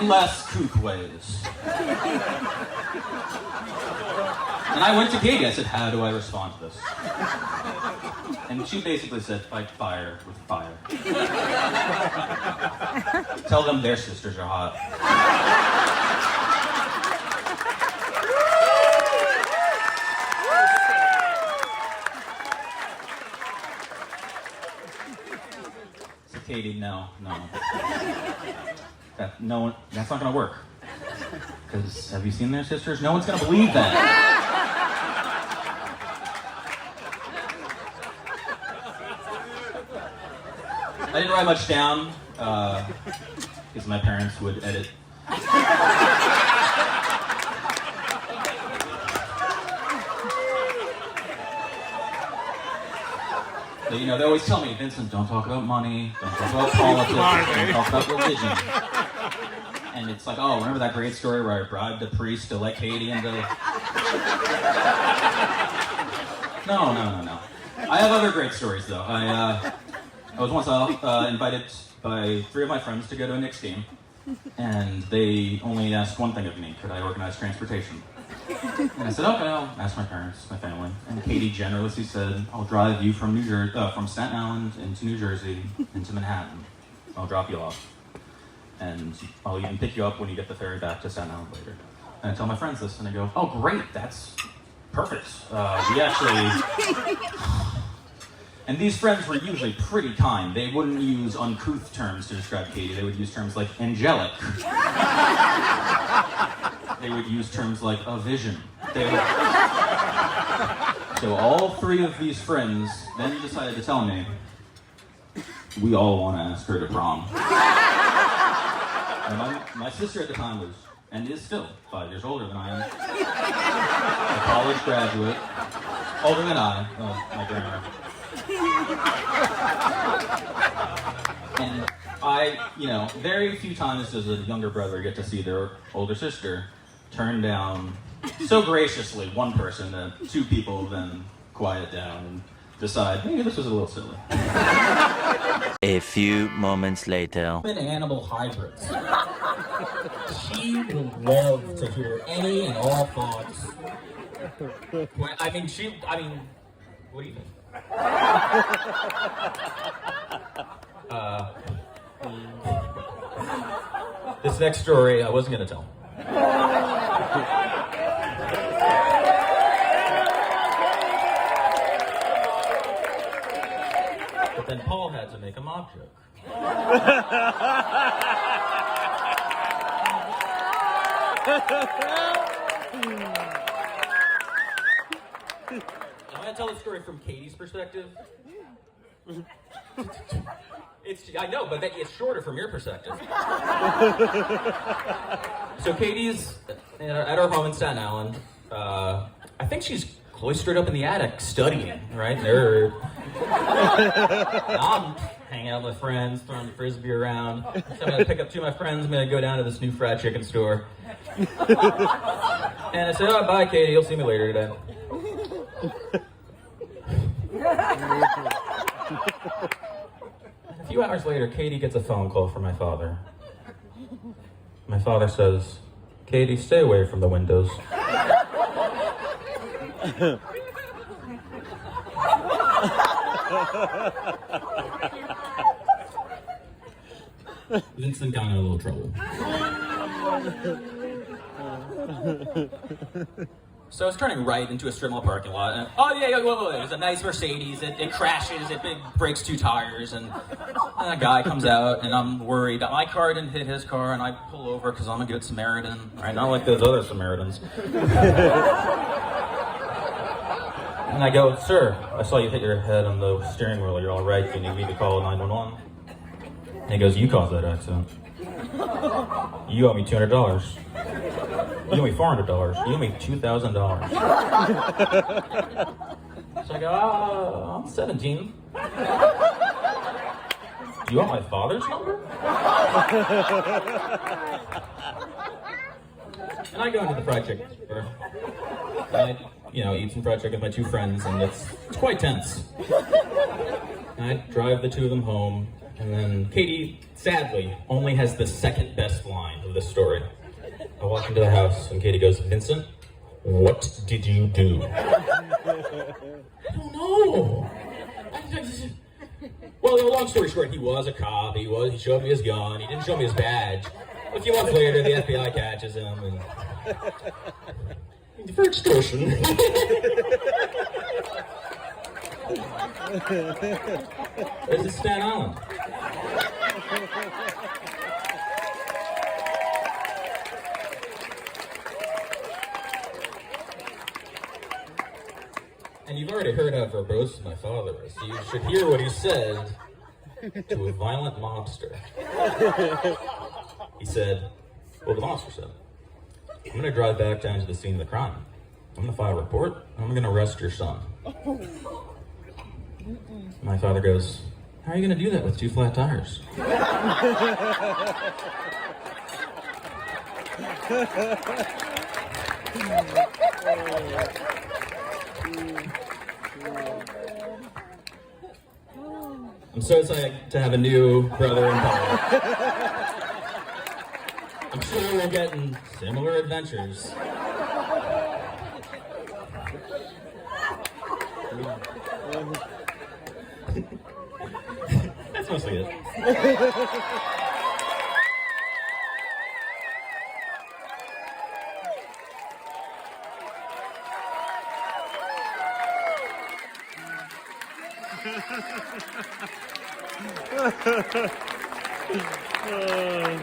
in less couth ways. And I went to Katie, I said, how do I respond to this? And she basically said, fight fire with fire. Tell them their sisters are hot. So Katie, no. That's not gonna work. Because have you seen their sisters? No one's gonna believe that. I didn't write much down, because my parents would edit. But, they always tell me, Vincent, don't talk about money, don't talk about politics, don't talk about religion. And it's like, oh, remember that great story where I bribed a priest to let Katie into... No. I have other great stories, though. I was once invited by 3 of my friends to go to a Knicks game, and they only asked one thing of me: could I organize transportation? And I said, okay, I'll ask my parents, my family. And Katie generously said, I'll drive you from from Staten Island into New Jersey, into Manhattan. I'll drop you off. And I'll even pick you up when you get the ferry back to Staten Island later. And I tell my friends this, and they go, oh, great, that's perfect. We actually... And these friends were usually pretty kind. They wouldn't use uncouth terms to describe Katie. They would use terms like angelic. They would use terms like a vision. So all 3 of these friends then decided to tell me, we all want to ask her to prom. And my sister at the time was, and is still, 5 years older than I am. A college graduate, older than I, my grandma. And I, very few times does a younger brother get to see their older sister turn down so graciously one person that 2 people then quiet down and decide, maybe this was a little silly. A few moments later. Animal hybrids. She would love to hear any and all thoughts. What do you think? This next story I wasn't going to tell. But then Paul had to make a mock joke. I'm going to tell the story from Katie's perspective. I know, but it's shorter from your perspective. So Katie's at her home in Staten Island. I think she's cloistered up in the attic studying, right? Nerd. I'm hanging out with friends, throwing the frisbee around. So I'm going to pick up 2 of my friends. I'm going to go down to this new fried chicken store. And I said, oh, bye, Katie. You'll see me later today. A few hours later, Katie gets a phone call from my father. My father says, Katie, stay away from the windows. Vincent got in a little trouble. So I was turning right into a strip mall parking lot, and wait, there's a nice Mercedes, it crashes, it breaks 2 tires, and a guy comes out, and I'm worried that my car didn't hit his car, and I pull over because I'm a good Samaritan, right? Not like those other Samaritans. And I go, sir, I saw you hit your head on the steering wheel, you're all right, do you need me to call 911? And he goes, you caused that accident. You owe me $200. You owe me $400. You owe me $2,000. So I go, I'm 17. Do you want my father's number? And I go into the fried chicken store. And I, eat some fried chicken with my 2 friends, and it's quite tense. And I drive the 2 of them home, and then Katie sadly, only has the second best line of the story. I walk into the house and Katie goes, "Vincent, what did you do?" I don't know. Well, long story short, he was a cop. He showed me his gun. He didn't show me his badge. A few months later, the FBI catches him and for extortion. This is Staten Island. And you've already heard how verbose my father is, so you should hear what he said to a violent mobster. He said, well, the monster said, "I'm going to drive back down to the scene of the crime. I'm going to file a report, and I'm going to arrest your son." My father goes, "How are you going to do that with 2 flat tires?" I'm so excited to have a new brother in college. I'm sure we'll get in similar adventures. That's mostly it. Oh,